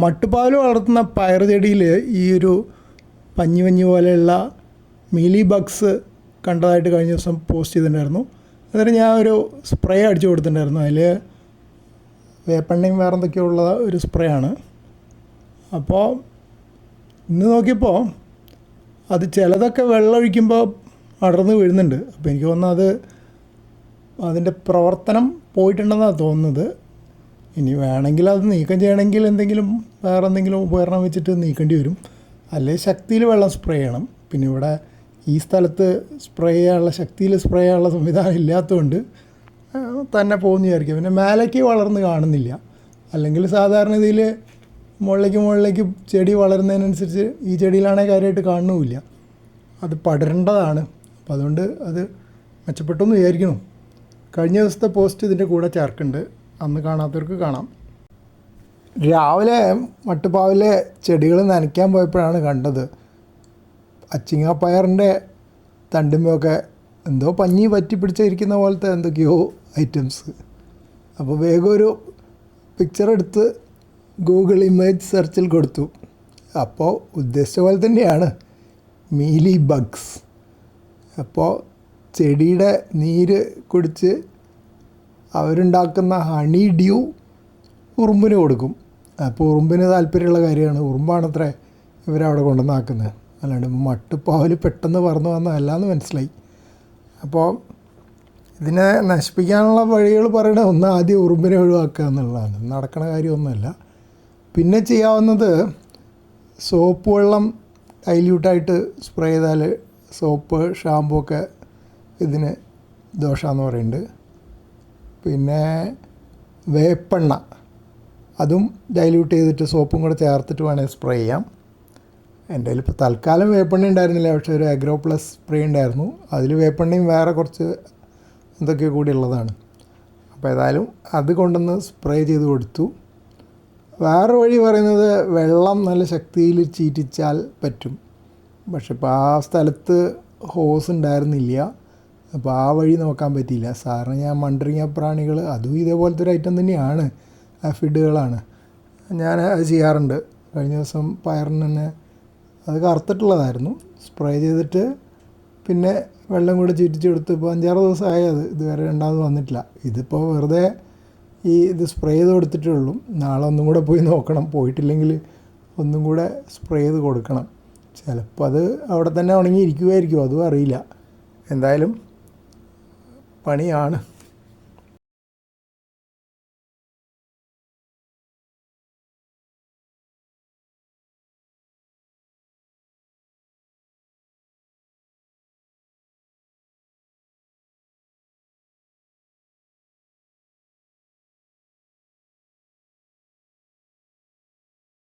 മട്ടുപ്പാവിൽ വളർത്തുന്ന പയർ ചെടിയിൽ ഈ ഒരു പഞ്ഞി പോലെയുള്ള മീലി ബഗ്സ് കണ്ടതായിട്ട് കഴിഞ്ഞ ദിവസം പോസ്റ്റ് ചെയ്തിട്ടുണ്ടായിരുന്നു. എന്നിട്ട് ഞാൻ ഒരു സ്പ്രേ അടിച്ചു കൊടുത്തിട്ടുണ്ടായിരുന്നു. അതിൽ വേപ്പെണ്ണയും വേറെ എന്തൊക്കെയോ ഉള്ള ഒരു സ്പ്രേ ആണ്. അപ്പോൾ ഇന്ന് നോക്കിയപ്പോൾ അത് ചിലതൊക്കെ വെള്ളം ഒഴിക്കുമ്പോൾ അടർന്ന് വീഴുന്നുണ്ട്. അപ്പോൾ എനിക്ക് തോന്നുന്നു അത് അതിൻ്റെ പ്രവർത്തനം പോയിട്ടുണ്ടെന്നാണ് തോന്നുന്നത്. ഇനി വേണമെങ്കിൽ അത് നീക്കം ചെയ്യണമെങ്കിൽ വേറെ എന്തെങ്കിലും ഉപകരണം വെച്ചിട്ട് നീക്കേണ്ടി വരും. അല്ലെങ്കിൽ ശക്തിയിൽ വെള്ളം സ്പ്രേ ചെയ്യണം. പിന്നെ ഇവിടെ ഈ സ്ഥലത്ത് സ്പ്രേ ചെയ്യാനുള്ള സംവിധാനം ഇല്ലാത്തതുകൊണ്ട് തന്നെ പോകുമെന്ന് വിചാരിക്കും. പിന്നെ മേലേക്ക് വളർന്ന് കാണുന്നില്ല. അല്ലെങ്കിൽ സാധാരണ ഇതിൽ മുകളിലേക്ക് ചെടി വളരുന്നതിനനുസരിച്ച് ഈ ചെടിയിലാണെങ്കിൽ കാര്യമായിട്ട് കാണുന്നുമില്ല. അത് പടരേണ്ടതാണ്. അപ്പോൾ അതുകൊണ്ട് അത് മെച്ചപ്പെട്ടു എന്ന് വിചാരിക്കുന്നു. കഴിഞ്ഞ ദിവസത്തെ പോസ്റ്റ് ഇതിൻ്റെ കൂടെ ചേർക്കുന്നുണ്ട്. അന്ന് കാണാത്തവർക്ക് കാണാം. രാവിലെ മട്ടുപ്പാവിലെ ചെടികൾ നനയ്ക്കാൻ പോയപ്പോഴാണ് കണ്ടത് അച്ചിങ്ങാപ്പയറിൻ്റെ തണ്ടുമ്പൊക്കെ എന്തോ പഞ്ഞി പറ്റി പിടിച്ചിരിക്കുന്ന പോലത്തെ എന്തൊക്കെയോ ഐറ്റംസ്. അപ്പോൾ വേഗം ഒരു പിക്ചർ എടുത്ത് ഗൂഗിൾ ഇമേജ് സെർച്ചിൽ കൊടുത്തു. അപ്പോൾ ഉദ്ദേശിച്ച പോലെ തന്നെയാണ് മീലി ബഗ്സ്. അപ്പോൾ ചെടിയുടെ നീര് കുടിച്ച് അവരുണ്ടാക്കുന്ന ഹണി ഡ്യൂ ഉറുമ്പിന് കൊടുക്കും. അപ്പോൾ ഉറുമ്പിന് താല്പര്യമുള്ള കാര്യമാണ്. ഉറുമ്പാണത്രേ ഇവരവിടെ കൊണ്ടുവന്നാക്കുന്നത്. അല്ലാണ്ട് മട്ടുപ്പാവിൽ പെട്ടെന്ന് പറന്നു വന്നതല്ലാന്ന് മനസ്സിലായി. അപ്പോൾ ഇതിനെ നശിപ്പിക്കാനുള്ള വഴികൾ പറയണത് ഒന്ന് ആദ്യം ഉറുമ്പിനെ ഒഴിവാക്കുക എന്നുള്ളതാണ്. നടക്കണ കാര്യമൊന്നുമല്ല. പിന്നെ ചെയ്യാവുന്നത് സോപ്പ് വെള്ളം ഡൈല്യൂട്ടായിട്ട് സ്പ്രേ ചെയ്താൽ സോപ്പ് ഷാമ്പൂ ഒക്കെ ഇതിന് ദോഷമാണെന്ന് പറയുന്നുണ്ട്. പിന്നെ വേപ്പെണ്ണ അതും ഡൈല്യൂട്ട് ചെയ്തിട്ട് സോപ്പും കൂടെ ചേർത്തിട്ട് വേണമെങ്കിൽ സ്പ്രേ ചെയ്യാം. എൻ്റെ കയ്യിൽ ഇപ്പോൾ തൽക്കാലം വേപ്പെണ്ണ ഉണ്ടായിരുന്നില്ല. പക്ഷേ ഒരു അഗ്രോ പ്ലസ് സ്പ്രേ ഉണ്ടായിരുന്നു. അതിൽ വേപ്പെണ്ണയും വേറെ കുറച്ച് എന്തൊക്കെയോ കൂടി ഉള്ളതാണ്. അപ്പോൾ ഏതായാലും അത് കൊണ്ടുവന്ന് സ്പ്രേ ചെയ്ത് കൊടുത്തു. വേറെ വഴി പറയുന്നത് വെള്ളം നല്ല ശക്തിയിൽ ചീറ്റിച്ചാൽ പറ്റും. പക്ഷെ ഇപ്പോൾ ആ സ്ഥലത്ത് ഹോസ് ഉണ്ടായിരുന്നില്ല. അപ്പോൾ ആ വഴി നോക്കാൻ പറ്റിയില്ല. സാറിന് ഞാൻ മണ്ടറിങ്ങ പ്രാണികൾ അതും ഇതേപോലത്തെ ഒരു ഐറ്റം തന്നെയാണ്. ഫിഡുകളാണ്. ഞാൻ അത് ചെയ്യാറുണ്ട്. കഴിഞ്ഞ ദിവസം പയറിന് തന്നെ അത് കറുത്തിട്ടുള്ളതായിരുന്നു. സ്പ്രേ ചെയ്തിട്ട് പിന്നെ വെള്ളം കൂടെ ചീറ്റിച്ചെടുത്ത് ഇപ്പോൾ 5-6 ദിവസമായി അത് ഇതുവരെ രണ്ടാമത് വന്നിട്ടില്ല. ഇതിപ്പോൾ വെറുതെ ഇത് സ്പ്രേ ചെയ്ത് കൊടുത്തിട്ടേ ഉള്ളൂ. നാളെ ഒന്നും കൂടെ പോയി നോക്കണം. പോയിട്ടില്ലെങ്കിൽ ഒന്നും കൂടെ സ്പ്രേ ചെയ്ത് കൊടുക്കണം. ചിലപ്പോൾ അത് അവിടെ തന്നെ ഉണങ്ങിയിരിക്കുമായിരിക്കും, അതും അറിയില്ല. എന്തായാലും പണിയാണ്.